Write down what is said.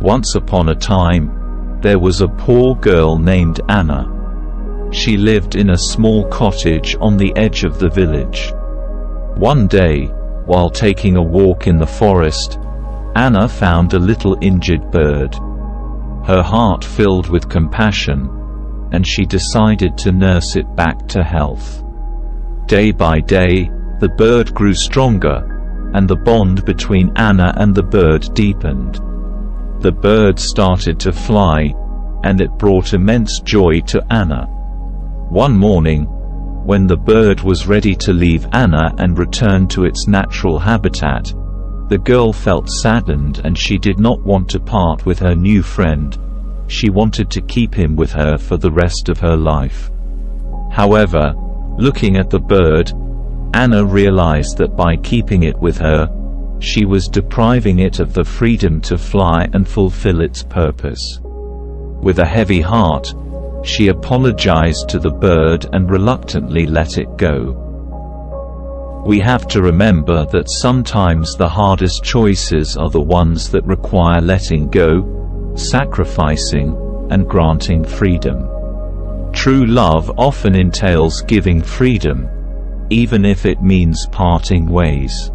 Once upon a time, there was a poor girl named Anna. She lived in a small cottage on the edge of the village. One day, while taking a walk in the forest, Anna found a little injured bird. Her heart filled with compassion, and she decided to nurse it back to health. Day by day, the bird grew stronger, and the bond between Anna and the bird deepened. The bird started to fly, and it brought immense joy to Anna. One morning, when the bird was ready to leave Anna and return to its natural habitat, the girl felt saddened and she did not want to part with her new friend. She wanted to keep him with her for the rest of her life. However, looking at the bird, Anna realized that by keeping it with her, she was depriving it of the freedom to fly and fulfill its purpose. With a heavy heart, she apologized to the bird and reluctantly let it go. We have to remember that sometimes the hardest choices are the ones that require letting go, sacrificing, and granting freedom. True love often entails giving freedom, even if it means parting ways.